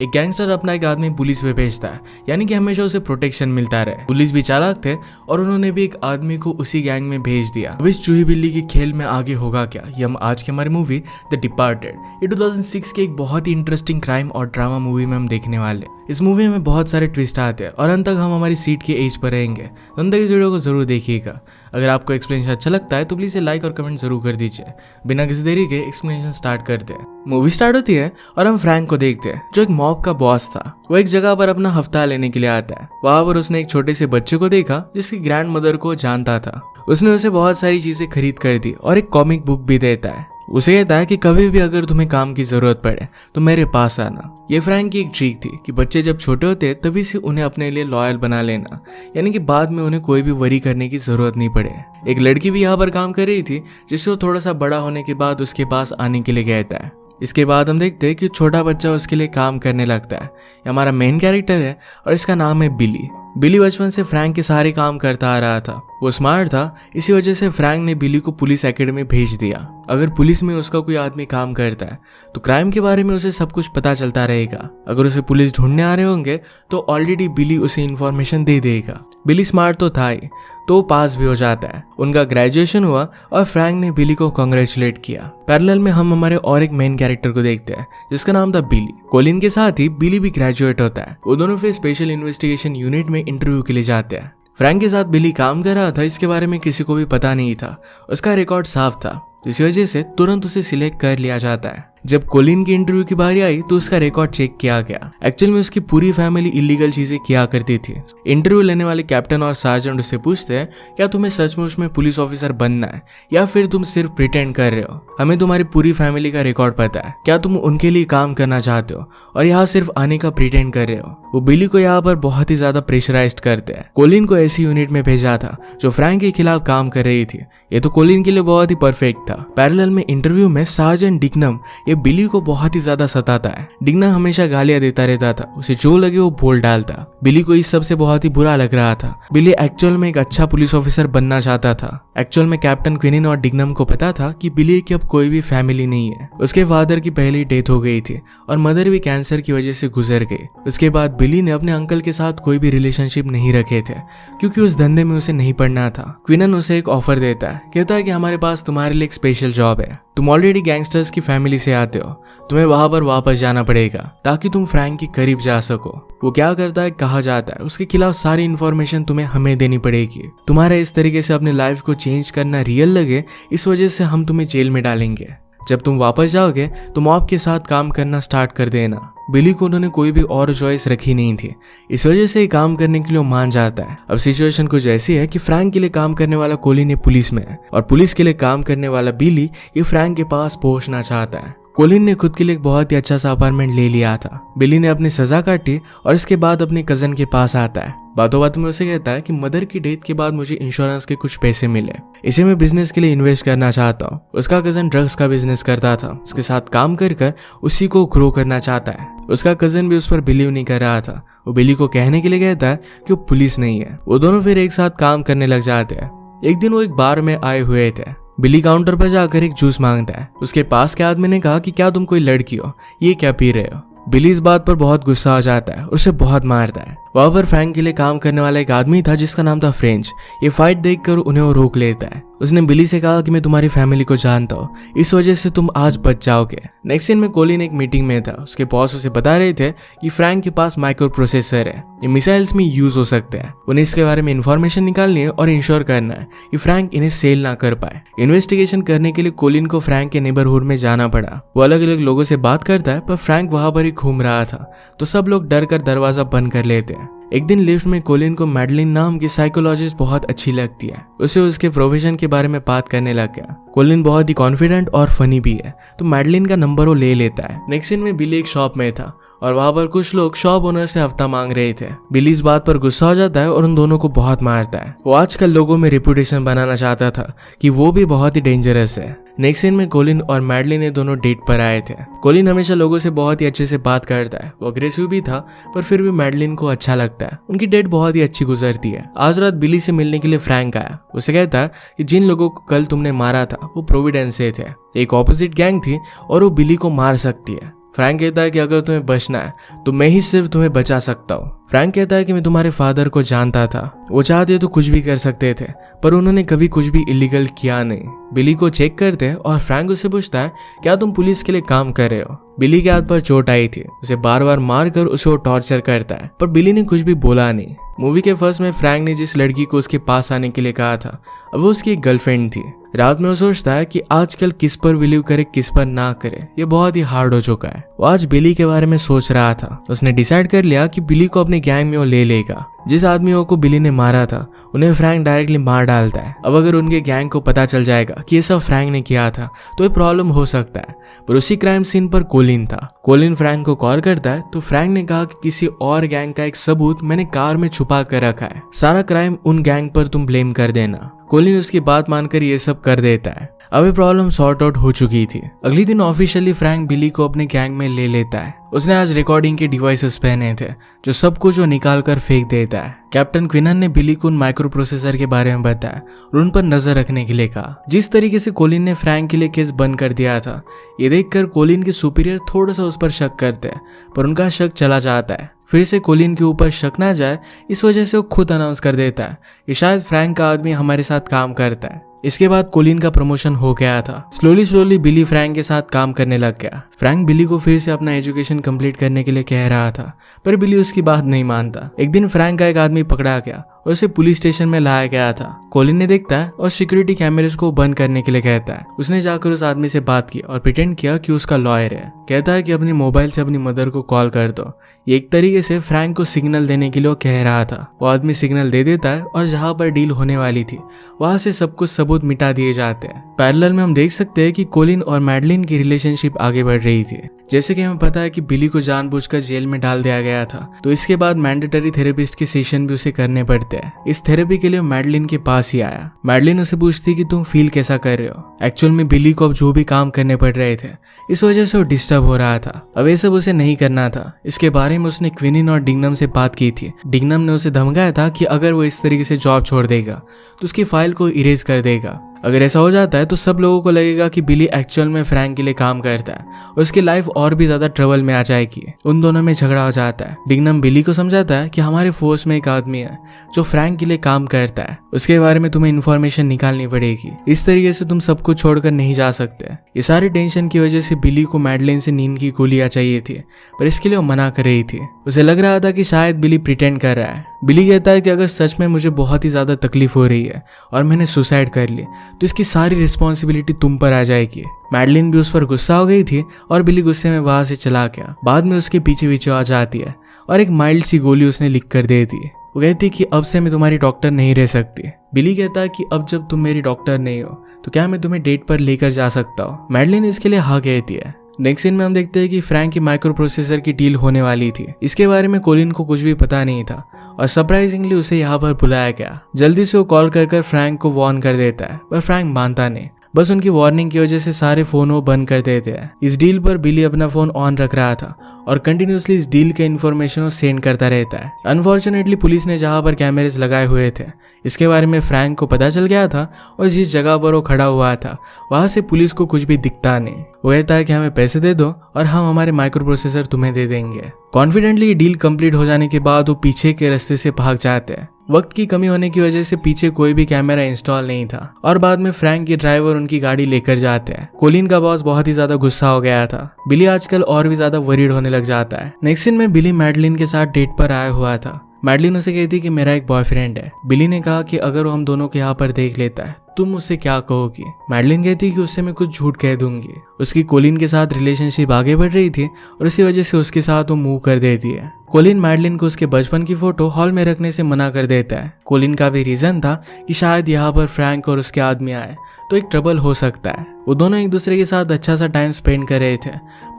एक गैंगस्टर अपना एक आदमी पुलिस पे भेजता है, यानी कि हमेशा उसे प्रोटेक्शन मिलता रहे। पुलिस भी चालाक थे और उन्होंने भी एक आदमी को उसी गैंग में भेज दिया। अब इस चूही बिल्ली के खेल में आगे होगा क्या, ये हम आज की हमारी मूवी द डिपार्टेड ये 2006 के एक बहुत ही इंटरेस्टिंग क्राइम और ड्रामा मूवी में हम देखने वाले। इस मूवी में बहुत सारे ट्विस्ट आते हैं और अंत तक हम हमारी सीट के एज पर रहेंगे, तो अंत तक इस वीडियो को जरूर देखिएगा। अगर आपको एक्सप्लेनेशन अच्छा लगता है तो प्लीज लाइक और कमेंट जरूर कर दीजिए। बिना किसी देरी के एक्सप्लेनेशन स्टार्ट करते हैं। मूवी स्टार्ट होती है और हम फ्रैंक को देखते हैं, जो एक मॉब का बॉस था। वो एक जगह पर अपना हफ्ता लेने के लिए आता है। वहां पर उसने एक छोटे से बच्चे को देखा जिसकी ग्रैंड मदर को जानता था। उसने उसे बहुत सारी चीजें खरीद कर दी और एक कॉमिक बुक भी देता है। उसे कहता है कि कभी भी अगर तुम्हें काम की जरूरत पड़े तो मेरे पास आना। ये फ्रैंक की एक ट्रिक थी कि बच्चे जब छोटे होते हैं तभी से उन्हें अपने लिए लॉयल बना लेना, यानी कि बाद में उन्हें कोई भी वरी करने की जरूरत नहीं पड़े। एक लड़की भी यहाँ पर काम कर रही थी जिससे वो थोड़ा सा बड़ा होने के बाद उसके पास आने के लिए कहता है। इसके बाद हम देखते हैं कि छोटा बच्चा उसके लिए काम करने लगता है। ये हमारा मेन कैरेक्टर है और इसका नाम है बिली। बिली बचपन से फ्रैंक के सारे काम करता आ रहा था। वो स्मार्ट था, इसी वजह से फ्रैंक ने बिली को पुलिस एकेडमी भेज दिया। अगर पुलिस में उसका कोई आदमी काम करता है तो क्राइम के बारे में उसे सब कुछ पता चलता रहेगा। अगर उसे पुलिस ढूंढने आ रहे होंगे तो ऑलरेडी बिली उसे इन्फॉर्मेशन दे देगा। बिली स्मार्ट तो था ही, तो पास भी हो जाता है। उनका ग्रेजुएशन हुआ और फ्रैंक ने बिली को कांग्रेचुलेट किया। पैरेलल में हम हमारे और एक मेन कैरेक्टर को देखते हैं जिसका नाम था बिली। कोलिन के साथ ही बिली भी ग्रेजुएट होता है। वो दोनों फिर स्पेशल इन्वेस्टिगेशन यूनिट में इंटरव्यू के लिए जाते हैं। फ्रैंक के साथ बिली काम कर रहा था, इसके बारे में किसी को भी पता नहीं था। उसका रिकॉर्ड साफ था, इसी वजह से तुरंत उसे सिलेक्ट कर लिया जाता है। जब कोलिन की इंटरव्यू की बारी आई तो उसका रिकॉर्ड चेक किया गया। एक्चुअल में उसकी पूरी फैमिली इलीगल चीजें किया करती थी। इंटरव्यू लेने वाले कैप्टन और सार्जेंट उससे पूछते हैं, क्या तुम्हें सचमुच में पुलिस ऑफिसर बनना है या फिर तुम सिर्फ प्रिटेंड कर रहे हो? हमें तुम्हारी पूरी फैमिली का रिकॉर्ड पता है, क्या तुम उनके लिए काम करना चाहते हो और यहाँ सिर्फ आने का प्रिटेंड कर रहे हो? वो बिली को यहाँ पर बहुत ही ज्यादा प्रेशराइज्ड करते हैं। कोलिन को ऐसी यूनिट में भेजा था जो फ्रैंक के खिलाफ काम कर रही थी। ये तो कोलिन के लिए बहुत ही परफेक्ट था। पैरेलल में इंटरव्यू में सार्जेंट डिग्नम ये बिली को बहुत ही ज्यादा सताता है। डिग्नम हमेशा गालियां देता रहता था, उसे जो लगे वो बोल डालता। बिली को इस सब से बहुत ही बुरा लग रहा था। बिली एक्चुअल में एक अच्छा पुलिस ऑफिसर बनना चाहता था। एक्चुअल में कैप्टन क्विनिन और डिग्नम को पता था कि बिली की अब कोई भी फैमिली नहीं है। उसके फादर की पहली डेथ हो गई थी और मदर भी कैंसर की वजह से गुजर गई। उसके बाद बिली ने अपने अंकल के साथ कोई भी रिलेशनशिप नहीं रखे थे क्योंकि उस धंधे में उसे नहीं पड़ना था। क्विनन उसे एक ऑफर देता है, कहता है कि हमारे पास तुम्हारे लिए एक स्पेशल जॉब है। तुम ऑलरेडी गैंगस्टर्स की फैमिली से आते हो, तुम्हें वहां पर वापस जाना पड़ेगा ताकि तुम फ्रैंक के करीब जा सको। वो क्या करता है, कहा जाता है उसके खिलाफ सारी इन्फॉर्मेशन तुम्हें हमें देनी पड़ेगी। तुम्हारा इस तरीके से अपने लाइफ को चेंज करना रियल लगे, इस वजह से हम तुम्हें जेल में डालेंगे। जब तुम वापस जाओगे तो मॉब के साथ काम करना स्टार्ट कर देना। बिली को उन्होंने कोई भी और चॉइस रखी नहीं थी, इस वजह से काम करने के लिए मान जाता है। अब सिचुएशन कुछ ऐसी है कि फ्रैंक के लिए काम करने वाला कोलिन ये पुलिस में है और पुलिस के लिए काम करने वाला बिली ये फ्रैंक के पास पहुंचना चाहता है। कोलिन ने खुद के लिए एक बहुत ही अच्छा सा अपार्टमेंट ले लिया था। बिली ने अपनी सजा काटी और इसके बाद अपने कजन के पास आता है। बातों बातों में उसे कहता है कि मदर की डेथ के बाद मुझे इंश्योरेंस के कुछ पैसे मिले, इसे मैं बिजनेस के लिए इन्वेस्ट करना चाहता हूँ। उसका कजन ड्रग्स का बिजनेस करता था, उसके साथ काम कर उसी को ग्रो करना चाहता है। उसका कजन भी उस पर बिलीव नहीं कर रहा था। वो बिली को कहने के लिए कहता है कि वो पुलिस नहीं है। वो दोनों फिर एक साथ काम करने लग जाते हैं। एक दिन वो एक बार में आए हुए थे। बिली काउंटर पर जाकर एक जूस मांगता है। उसके पास के आदमी ने कहा कि क्या तुम कोई लड़की हो, ये क्या पी रहे हो? बिली इस बात पर बहुत गुस्सा हो जाता है और उसे बहुत मारता है। वहां पर फ्रैंक के लिए काम करने वाला एक आदमी था जिसका नाम था फ्रेंच। ये फाइट देखकर उन्हें वो रोक लेता है। उसने बिली से कहा कि मैं तुम्हारी फैमिली को जानता हूँ, इस वजह से तुम आज बच जाओगे। नेक्स्ट सीन में कोलिन एक मीटिंग में था। उसके बॉस उसे बता रहे थे कि फ्रैंक के पास माइक्रो प्रोसेसर है, ये मिसाइल्स में यूज हो सकते हैं। उन्हें इसके बारे में इन्फॉर्मेशन निकालनी है और इंश्योर करना है कि फ्रैंक इन्हें सेल ना कर पाए। इन्वेस्टिगेशन करने के लिए कोलिन को फ्रैंक के नेबरहुड में जाना पड़ा। वो अलग अलग लोगों से बात करता है पर फ्रैंक वहां पर ही घूम रहा था, तो सब लोग डर कर दरवाजा बंद कर लेते हैं। एक दिन लिफ्ट में कोलिन को मैडलिन नाम की साइकोलॉजिस्ट बहुत अच्छी लगती है। उसे उसके प्रोफेशन के बारे में बात करने लग गया। कोलिन बहुत ही कॉन्फिडेंट और फनी भी है, तो मैडलिन का नंबर वो ले लेता है। नेक्स्ट सीन में बिली एक शॉप में था और वहां पर कुछ लोग शॉप ओनर से हफ्ता मांग रहे थे। बिली इस बात पर गुस्सा हो जाता है और उन दोनों को बहुत मारता है। वो आजकल लोगों में रेपुटेशन बनाना चाहता था कि वो भी बहुत ही डेंजरस है। नेक्स्ट सीन में कोलिन और मैडलिन ये दोनों डेट पर आए थे। कोलिन हमेशा लोगों से बहुत ही अच्छे से बात करता है, वो अग्रेसिव भी था पर फिर भी मैडलिन को अच्छा लगता है। उनकी डेट बहुत ही अच्छी गुजरती है। आज रात बिली से मिलने के लिए फ्रैंक आया। उसे कहता है कि जिन लोगों को कल तुमने मारा था वो प्रोविडेंस से थे, एक ऑपोजिट गैंग थी और वो बिली को मार सकती है। फ्रैंक कहता है कि अगर तुम्हें बचना है तो मैं ही सिर्फ तुम्हें बचा सकता हूँ। फ्रैंक कहता है कि मैं तुम्हारे फादर को जानता था, वो चाहते तो कुछ भी कर सकते थे, पर उन्होंने कभी कुछ भी इलीगल किया नहीं। बिली को चेक करते हैं और फ्रैंक उससे पूछता है क्या तुम पुलिस के लिए काम कर रहे हो। बिली के हाथ पर चोट आई थी, उसे बार बार मारकर उसे वो टॉर्चर करता है, पर बिली ने कुछ भी बोला नहीं। मूवी के फर्स्ट में फ्रैंक ने जिस लड़की को उसके पास आने के लिए कहा था अब वो उसकी एक गर्लफ्रेंड थी। रात में वो सोचता है कि आजकल किस पर बिलीव करे किस पर ना करे, ये बहुत ही हार्ड हो चुका है। वो आज बिली के बारे में सोच रहा था। उसने डिसाइड कर लिया कि बिली को अपने गैंग में वो ले लेगा। जिस आदमियों को बिली ने मारा था उन्हें फ्रैंक डायरेक्टली मार डालता है। अब अगर उनके गैंग को पता चल जाएगा कि ये सब फ्रैंक ने किया था तो ये प्रॉब्लम हो सकता है। पर उसी क्राइम सीन पर कोलिन था। कोलिन फ्रैंक को कॉल करता है तो फ्रैंक ने कहा कि किसी और गैंग का एक सबूत मैंने कार में छुपा कर रखा है, सारा क्राइम उन गैंग पर तुम ब्लेम कर देना। कोलिन उसकी बात मानकर ये सब कर देता है। अब ये प्रॉब्लम सॉर्ट आउट हो चुकी थी। अगले दिन ऑफिशियली फ्रैंक बिली को अपने गैंग में ले लेता है। उसने आज रिकॉर्डिंग के डिवाइसेस पहने थे जो सब कुछ वो निकाल कर फेंक देता है। कैप्टन क्विनन ने बिली को उन माइक्रो प्रोसेसर के बारे में बताया और उन पर नजर रखने के लिए कहा। जिस तरीके से कोलिन ने फ्रैंक के लिए केस बंद कर दिया था ये देखकर कोलिन के सुपीरियर थोड़ा सा उस पर शक करते हैं, पर उनका शक चला जाता है। फिर से कोलिन के ऊपर शक ना जाए इस वजह से वो खुद अनाउंस कर देता है कि शायद फ्रैंक का आदमी हमारे साथ काम करता है। इसके बाद कोलिन का प्रमोशन हो गया था। स्लोली बिली फ्रैंक के साथ काम करने लग गया। फ्रैंक बिली को फिर से अपना एजुकेशन कंप्लीट करने के लिए कह रहा था, पर बिली उसकी बात नहीं मानता। एक दिन फ्रैंक का एक आदमी पकड़ा गया और उसे पुलिस स्टेशन में लाया गया था। कोलिन ने देखता है और सिक्योरिटी कैमरेज को बंद करने के लिए कहता है। उसने जाकर उस आदमी से बात की और प्रिटेंड किया कि उसका लॉयर है। कहता है कि अपनी मोबाइल से अपनी मदर को कॉल कर दो। ये एक तरीके से फ्रैंक को सिग्नल देने के लिए वो कह रहा था। वो आदमी सिग्नल दे देता है और जहां पर डील होने वाली थी वहां से सब कुछ सबूत मिटा दिए जाते हैं। पैरेलल में हम देख सकते हैं कि कोलिन और मैडलिन की रिलेशनशिप आगे बढ़ रही थी। जैसे कि हमें पता है कि बिली को जानबूझकर जेल में डाल दिया गया था, तो इसके बाद मैंडेटरी थेरेपिस्ट के सेशन भी उसे करने पड़ते हैं। इस थेरेपी के लिए मैडलिन के पास ही आया। मैडलिन उसे पूछती कि तुम फील कैसा कर रहे हो। एक्चुअल में बिली को अब जो भी काम करने पड़ रहे थे इस वजह से वो डिस्टर्ब हो रहा था। अब ये सब उसे नहीं करना था। इसके बारे में उसने क्विनिन और डिग्नम से बात की थी। डिग्नम ने उसे धमकाया था कि अगर वो इस तरीके से जॉब छोड़ देगा तो उसकी फाइल को इरेज कर देगा। अगर ऐसा हो जाता है तो सब लोगों को लगेगा कि बिली एक्चुअल में फ्रैंक के लिए काम करता है और उसकी लाइफ और भी ज्यादा ट्रबल में आ जाएगी। उन दोनों में झगड़ा हो जाता है। डिग्नम बिली को समझाता है कि हमारे फोर्स में एक आदमी है जो फ्रैंक के लिए काम करता है, उसके बारे में तुम्हें इन्फॉर्मेशन निकालनी पड़ेगी। इस तरीके से तुम सबको छोड़कर नहीं जा सकते। ये सारी टेंशन की वजह से बिली को मैडलिन से नींद की गोलियां चाहिए थी, पर इसके लिए वो मना कर रही थी। उसे लग रहा था कि शायद बिली प्रिटेंड कर रहा है। बिली कहता है कि अगर सच में मुझे बहुत ही ज्यादा तकलीफ हो रही है और मैंने सुसाइड कर ली तो इसकी सारी रिस्पॉन्सिबिलिटी तुम पर आ जाएगी। मैडलिन भी उस पर गुस्सा हो गई थी और बिली गुस्से में वहां से चला गया। बाद में उसके पीछे आ जाती है और एक माइल्ड सी गोली उसने लिख कर दे दी। वो कहती कि अब से मैं तुम्हारी डॉक्टर नहीं रह सकती। बिली कहता है कि अब जब तुम मेरी डॉक्टर नहीं हो तो क्या मैं तुम्हें डेट पर लेकर जा सकता हूँ। मैडलिन इसके लिए हाँ कहती है। नेक्स्ट सीन में हम देखते हैं कि फ्रैंक की माइक्रो प्रोसेसर की डील होने वाली थी। इसके बारे में कोलिन को कुछ भी पता नहीं था और सरप्राइजिंगली उसे यहाँ पर बुलाया गया। जल्दी से वो कॉल कर फ्रैंक को वार्न कर देता है, पर फ्रैंक मानता नहीं। बस उनकी वार्निंग की वजह से सारे फोन वो बंद कर देते हैं। इस डील पर बिली अपना फोन ऑन रख रहा था और कंटिन्यूसली इस डील के इन्फॉर्मेशन वो सेंड करता रहता है। अनफॉर्चुनेटली पुलिस ने जहां पर कैमरेज लगाए हुए थे इसके बारे में फ्रैंक को पता चल गया था और जिस जगह पर वो खड़ा हुआ था वहां से पुलिस को कुछ भी दिखता नहीं। वो कहता है कि हमें पैसे दे दो और हम हमारे माइक्रो प्रोसेसर तुम्हें दे देंगे। कॉन्फिडेंटली डील कंप्लीट हो जाने के बाद वो पीछे के रास्ते से भाग जाते हैं। वक्त की कमी होने की वजह से पीछे कोई भी कैमरा इंस्टॉल नहीं था और बाद में फ्रैंक के ड्राइवर उनकी गाड़ी लेकर जाते हैं। कोलिन का बॉस बहुत ही ज्यादा गुस्सा हो गया था। बिली आजकल और भी ज्यादा वरीड होने लग जाता है। नेक्स्ट सीन में बिली मैडलिन के साथ डेट पर आया हुआ था। मैडलिन उसे कहती कि मेरा एक बॉयफ्रेंड है। बिली ने कहा कि अगर वो हम दोनों को यहाँ पर देख लेता है तुम मुझसे क्या कहोगी। मैडलिन कहती कि उससे मैं कुछ झूठ कह दूंगी। उसकी कोलिन के साथ रिलेशनशिप आगे बढ़ रही थी और इसी वजह से उसके साथ वो मूव कर देती है। कोलिन मैडलिन को उसके बचपन की फोटो हॉल में रखने से मना कर देता है। कोलिन का भी रीजन था कि शायद यहाँ पर फ्रैंक और उसके आदमी आए तो एक ट्रबल हो सकता है। वो दोनों एक दूसरे के साथ अच्छा सा टाइम स्पेंड कर रहे थे,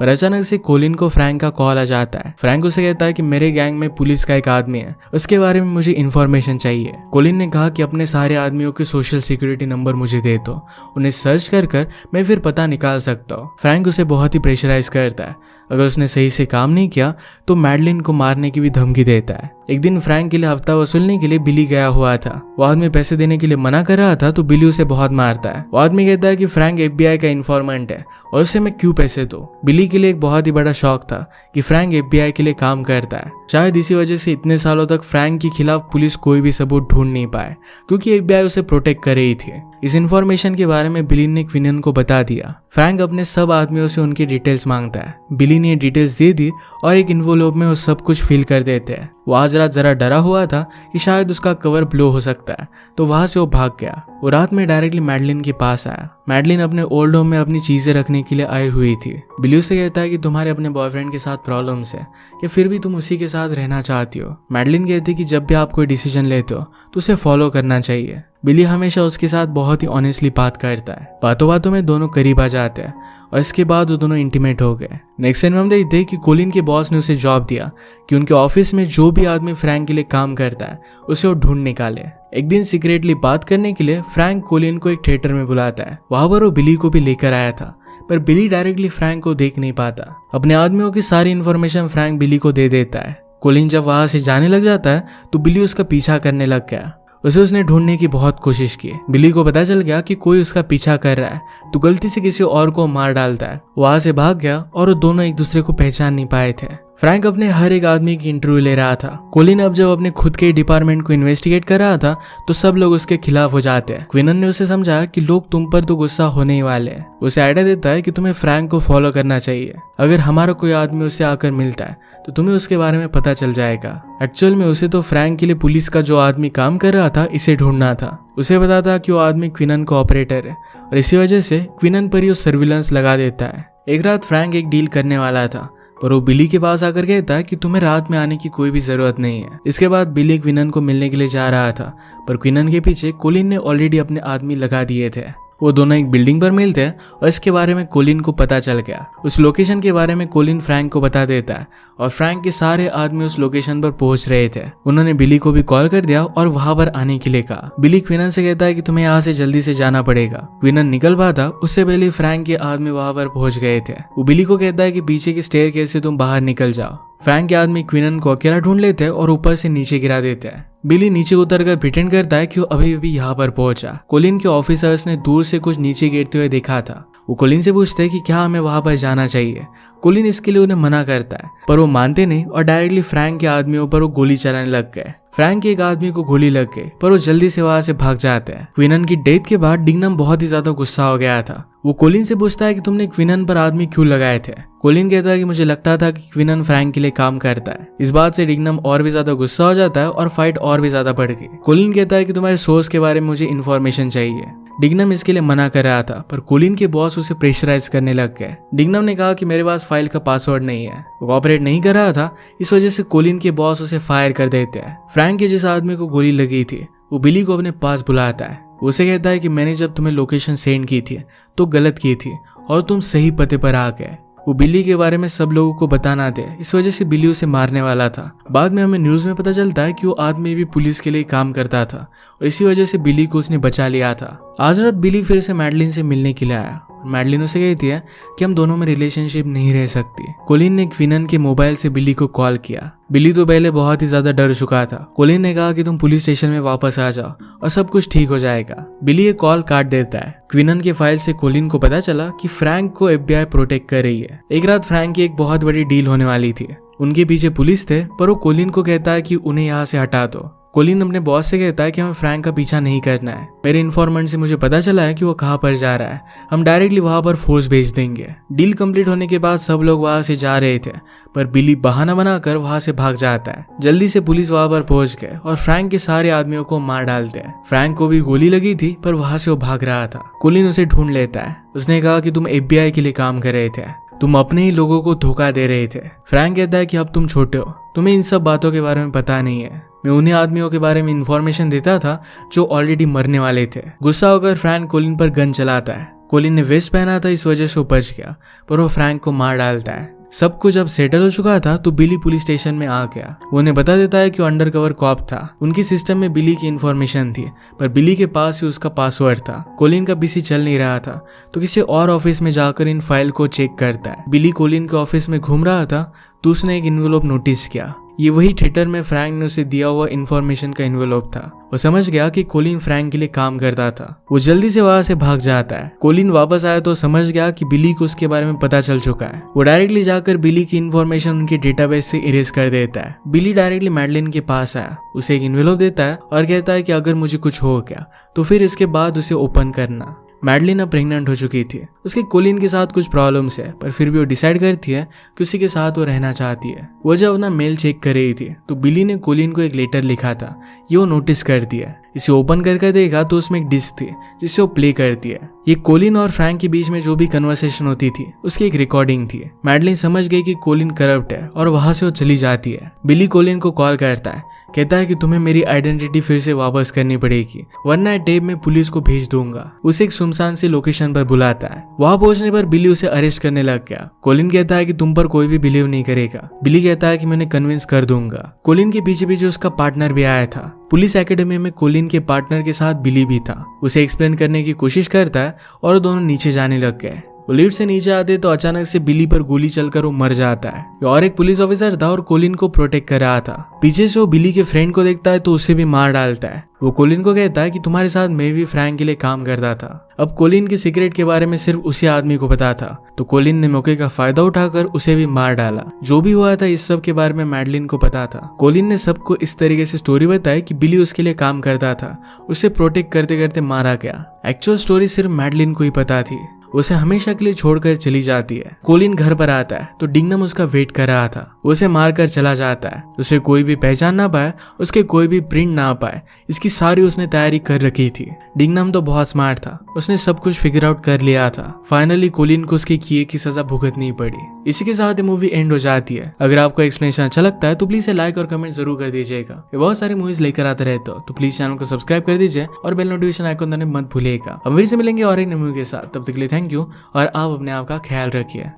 पर अचानक से कोलिन को फ्रैंक का कॉल आ जाता है। फ्रैंक उसे कहता है कि मेरे गैंग में पुलिस का एक आदमी है, उसके बारे में मुझे इन्फॉर्मेशन चाहिए। कोलिन ने कहा कि अपने सारे आदमियों के सोशल सिक्योरिटी नंबर मुझे दे दो, उन्हें सर्च कर मैं फिर पता निकाल सकता हूँ। फ्रैंक उसे बहुत ही प्रेशराइज करता है। अगर उसने सही से काम नहीं किया तो मैडलिन को मारने की भी धमकी देता है। एक दिन फ्रैंक के लिए हफ्ता वसूलने के लिए बिली गया हुआ था। वो आदमी पैसे देने के लिए मना कर रहा था तो बिली उसे बहुत मारता है। वो आदमी कहता है कि फ्रैंक FBI का इन्फॉर्मेंट है और उसे मैं क्यों पैसे दूं। बिली के लिए एक बहुत ही बड़ा शौक था कि फ्रैंक FBI के लिए काम करता है। शायद इसी वजह से इतने सालों तक फ्रैंक के खिलाफ पुलिस कोई भी सबूत ढूंढ नहीं पाए, क्योंकि FBI उसे प्रोटेक्ट कर रही थी। इस इन्फॉर्मेशन के बारे में बिली ने क्विनन को बता दिया। फ्रैंक अपने सब आदमियों से उनकी डिटेल्स मांगता है। बिली ने डिटेल्स दे दी और एक इन्वोलप में वो सब कुछ फिल कर देते हैं। वो आज रात जरा डरा हुआ था कि शायद उसका कवर ब्लो हो सकता है, तो वहां से वो भाग गया। वो रात में डायरेक्टली मैडलिन के पास आया। मैडलिन अपने ओल्ड होम में अपनी चीजें रखने के लिए आई हुई थी। बिली उसे कहता है कि तुम्हारे अपने बॉयफ्रेंड के साथ प्रॉब्लम्स है कि फिर भी तुम उसी के साथ रहना चाहती हो। मैडलिन कहती है कि जब भी आप कोई डिसीजन लेते हो तो उसे फॉलो करना चाहिए। बिली हमेशा उसके साथ बहुत ही ऑनेस्टली बात करता है। बातों बातों में दोनों करीब आ जाते हैं और इसके बाद वो दोनों इंटीमेट हो गए। नेक्स्ट सीन में हम देखते हैं कि कोलिन के बॉस ने उसे जॉब दिया कि उनके ऑफिस में जो भी आदमी फ्रैंक के लिए काम करता है उसे वो ढूंढ निकाले। एक दिन सीक्रेटली बात करने के लिए फ्रैंक कोलिन को एक थिएटर में बुलाता है। वहां पर वो बिली को भी लेकर आया था, पर बिली डायरेक्टली फ्रैंक को देख नहीं पाता। अपने आदमियों की सारी इन्फॉर्मेशन फ्रैंक बिली को दे देता है। कोलिन जब वहां से जाने लग जाता है तो बिली उसका पीछा करने लग गया। उसने ढूंढने की बहुत कोशिश की। बिली को पता चल गया कि कोई उसका पीछा कर रहा है तो गलती से किसी और को मार डालता है। वहां से भाग गया और वो दोनों एक दूसरे को पहचान नहीं पाए थे। फ्रैंक अपने हर एक आदमी की इंटरव्यू ले रहा था। कोलिन अब जब अपने खुद के डिपार्टमेंट को इन्वेस्टिगेट कर रहा था तो सब लोग उसके खिलाफ हो जाते हैं। क्विनन ने उसे समझा कि लोग तुम पर तो गुस्सा होने ही वाले हैं। उसे आइडिया देता है कि तुम्हें फ्रैंक को फॉलो करना चाहिए। अगर हमारा कोई आदमी उससे आकर मिलता है तो तुम्हें उसके बारे में पता चल जाएगा। एक्चुअल में उसे तो फ्रैंक के लिए पुलिस का जो आदमी काम कर रहा था इसे ढूंढना था। उसे पता था कि वो आदमी क्विनन का ऑपरेटर है और इसी वजह से क्विनन पर ही सर्विलेंस लगा देता है। एक रात फ्रैंक एक डील करने वाला था और वो बिली के पास आकर कहता है कि तुम्हें रात में आने की कोई भी जरूरत नहीं है। इसके बाद बिली क्विनन को मिलने के लिए जा रहा था, पर क्विनन के पीछे कोलिन ने ऑलरेडी अपने आदमी लगा दिए थे। वो दोनों एक बिल्डिंग पर मिलते हैं और इसके बारे में कोलिन को पता चल गया। उस लोकेशन के बारे में कोलिन फ्रैंक को बता देता है और फ्रैंक के सारे आदमी उस लोकेशन पर पहुंच रहे थे। उन्होंने बिली को भी कॉल कर दिया और वहां पर आने के लिए कहा। बिली क्विनन से कहता है कि तुम्हें यहाँ से जल्दी से जाना पड़ेगा। क्विनन निकल पाता उससे पहले फ्रैंक के आदमी वहां पर पहुंच गए थे। वो बिली को कहता है कि पीछे की स्टेयरकेस से तुम बाहर निकल जाओ। फ्रैंक के आदमी क्विनन को अकेला ढूंढ लेते हैं और ऊपर से नीचे गिरा देते हैं। बिली नीचे उतरकर प्रिटेंड करता है कि वो अभी अभी यहाँ पर पहुंचा। कोलिन के ऑफिसर्स ने दूर से कुछ नीचे गिरते हुए देखा था। वो कोलिन से पूछते हैं कि क्या हमें वहां पर जाना चाहिए। कोलिन इसके लिए उन्हें मना करता है, पर वो मानते नहीं और डायरेक्टली फ्रैंक के आदमियों पर वो गोली चलाने लग गए। फ्रैंक के एक आदमी को गोली लग गई, पर वो जल्दी से वहां से भाग जाते हैं। क्विनन की डेथ के बाद डिग्नम बहुत ही ज्यादा गुस्सा हो गया था। वो कोलिन से पूछता है कि तुमने क्विनन पर आदमी क्यों लगाए थे। कोलिन कहता है कि मुझे लगता था कि क्विनन फ्रैंक के लिए काम करता है। इस बात से डिग्नम और भी ज्यादा गुस्सा हो जाता है और फाइट और भी ज्यादा बढ़ गई। कोलिन कहता है कि तुम्हारे सोर्स के बारे में मुझे इन्फॉर्मेशन चाहिए। डिग्नम इसके लिए मना कर रहा था, पर कोलिन के बॉस उसे प्रेशराइज करने लग गए। डिग्नम ने कहा कि मेरे पास फाइल का पासवर्ड नहीं है। वो ऑपरेट नहीं कर रहा था, इस वजह से कोलिन के बॉस उसे फायर कर देते हैं। फ्रैंक के जिस आदमी को गोली लगी थी वो बिली को अपने पास बुलाता है। उसे कहता है कि मैंने जब तुम्हें लोकेशन सेंड की थी तो गलत की थी और तुम सही पते पर आ गए। वो बिली के बारे में सब लोगों को बताना दे, इस वजह से बिली उसे मारने वाला था। बाद में हमें न्यूज में पता चलता है कि वो आदमी भी पुलिस के लिए काम करता था और इसी वजह से बिली को उसने बचा लिया था। आज रात बिली फिर से मैडलिन से मिलने के लिए आया। मैडलिन उसे कहती है कि हम दोनों में रिलेशनशिप नहीं रह सकती। कोलिन ने क्विनन के मोबाइल से बिली को कॉल किया। बिली तो पहले बहुत ही ज्यादा डर चुका था। कोलिन ने कहा कि तुम पुलिस स्टेशन में वापस आ जाओ और सब कुछ ठीक हो जाएगा। बिली एक कॉल काट देता है। क्विनन के फाइल से कोलिन को पता चला कि फ्रैंक को FBI प्रोटेक्ट कर रही है। एक रात फ्रैंक की एक बहुत बड़ी डील होने वाली थी। उनके पीछे पुलिस थे, पर वो कोलिन को कहता है कि उन्हें यहाँ से हटा दो। कोलिन अपने बॉस से कहता है कि हमें फ्रैंक का पीछा नहीं करना है। मेरे इन्फॉर्मेंट से मुझे पता चला है कि वो कहाँ पर जा रहा है, हम डायरेक्टली वहां पर फोर्स भेज देंगे। डील कंप्लीट होने के बाद सब लोग वहां से जा रहे थे, पर बिली बहाना बनाकर वहां से भाग जाता है। जल्दी से पुलिस वहां पर पहुंच गए और फ्रैंक के सारे आदमियों को मार डालते हैं। फ्रैंक को भी गोली लगी थी, पर वहां से वो भाग रहा था। कोलिन उसे ढूंढ लेता है। उसने कहा कि तुम FBI के लिए काम कर रहे थे, तुम अपने ही लोगों को धोखा दे रहे थे। फ्रैंक कहता है कि अब तुम छोटे हो, तुम्हें इन सब बातों के बारे में पता नहीं है। मैं उन्हीं आदमियों के बारे में इन्फॉर्मेशन देता था जो ऑलरेडी मरने वाले थे। गुस्सा होकर फ्रैंक कोलिन पर गन चलाता है। कोलिन ने वेस्ट पहना था, इस वजह से वो बच गया, पर वो फ्रैंक को मार डालता है। सब कुछ अब सेटल हो चुका था तो बिली पुलिस स्टेशन में आ गया। वो उन्हें बता देता है कि वो अंडरकवर कॉप था। उनकी सिस्टम में बिली की इंफॉर्मेशन थी, पर बिली के पास ही उसका पासवर्ड था। कोलिन का पीसी चल नहीं रहा था तो किसी और ऑफिस में जाकर इन फाइल को चेक करता है। बिली कोलिन के ऑफिस में घूम रहा था तो उसने एक इन्वेलप नोटिस किया। ये वही थिएटर में फ्रैंक ने उसे दिया हुआ इन्फॉर्मेशन का इन्वेलप था। वो समझ गया कि कोलिन फ्रैंक के लिए काम करता था। वो जल्दी से वहां से भाग जाता है। कोलिन वापस आया तो समझ गया कि बिली को उसके बारे में पता चल चुका है। वो डायरेक्टली जाकर बिली की इन्फॉर्मेशन उनके डेटाबेस से इरेज कर देता है। बिली डायरेक्टली मैडलिन के पास आया, उसे एक इन्वेलप देता है और कहता है कि अगर मुझे कुछ हो गया तो फिर इसके बाद उसे ओपन करना। मैडलिन अब प्रेग्नेंट हो चुकी थी। उसके कोलिन के साथ कुछ प्रॉब्लम्स है, पर फिर भी वो डिसाइड करती है कि उसी के साथ वो रहना चाहती है। वो जब अपना मेल चेक कर रही थी तो बिली ने कोलिन को एक लेटर लिखा था। ये वो नोटिस करती है। इसे ओपन करके देखा तो उसमें एक डिस्क थी जिसे वो प्ले करती है। ये कोलिन और फ्रैंक के बीच में जो भी कन्वर्सेशन होती थी उसकी एक रिकॉर्डिंग थी। मैडलिन समझ गई कि कोलिन करप्ट है और वहां से वो चली जाती है। बिली कोलिन को कॉल करता है, कहता है कि तुम्हें मेरी आइडेंटिटी फिर से वापस करनी पड़ेगी वरना टेप में पुलिस को भेज दूंगा। उसे एक सुनसान सी लोकेशन पर बुलाता है। वहां पहुंचने पर बिली उसे अरेस्ट करने लग गया। कोलिन कहता है कि तुम पर कोई भी बिलीव नहीं करेगा। बिली कहता है कि मैं उन्हें कन्विंस कर दूंगा। कोलिन के पीछे पीछे उसका पार्टनर भी आया था। पुलिस एकेडमी में कोलिन के पार्टनर के साथ बिली भी था। उसे एक्सप्लेन करने की कोशिश करता है और दोनों नीचे जाने लग गए। वो लिफ्ट से नीचे आते तो अचानक से बिली पर गोली चलकर वो मर जाता है। और एक पुलिस ऑफिसर था और कोलिन को प्रोटेक्ट कर रहा था। पीछे से वो बिली के फ्रेंड को देखता है तो उसे भी मार डालता है। वो कोलिन को कहता है कि तुम्हारे साथ मैं भी फ्रैंक के लिए काम करता था। अब कोलिन के सीक्रेट के बारे में सिर्फ उसी आदमी को पता था तो कोलिन ने मौके का फायदा उठाकर उसे भी मार डाला। जो भी हुआ था इस सब के बारे में मैडलिन को पता था। कोलिन ने सबको इस तरीके से स्टोरी बताई कि बिली उसके लिए काम करता था, उसे प्रोटेक्ट करते करते मारा गया। एक्चुअल स्टोरी सिर्फ मैडलिन को ही पता थी। उसे हमेशा के लिए छोड़कर चली जाती है। कोलिन घर पर आता है तो डिंगनम उसका वेट कर रहा था। उसे मारकर चला जाता है। उसे कोई भी पहचान ना पाए, उसके कोई भी प्रिंट ना पाए, इसकी सारी उसने तैयारी कर रखी थी। डिंगनम तो बहुत स्मार्ट था, उसने सब कुछ फिगर आउट कर लिया था। फाइनली कोलिन को उसके किए की सजा भुगतनी पड़ी। इसी के साथ ये मूवी एंड हो जाती है। अगर आपको एक्सप्लेनेशन अच्छा लगता है तो प्लीज लाइक और कमेंट जरूर कर दीजिएगा। ये बहुत सारी मूवीज लेकर आते रहते हो तो प्लीज चैनल को सब्सक्राइब कर दीजिए और बेल नोटिफिकेशन आइकन दबाना मत भूलिएगा। हम फिर से मिलेंगे और एक नई मूवी के साथ। तब तक के लिए थैंक यू और आप अपने आप का ख्याल रखिए।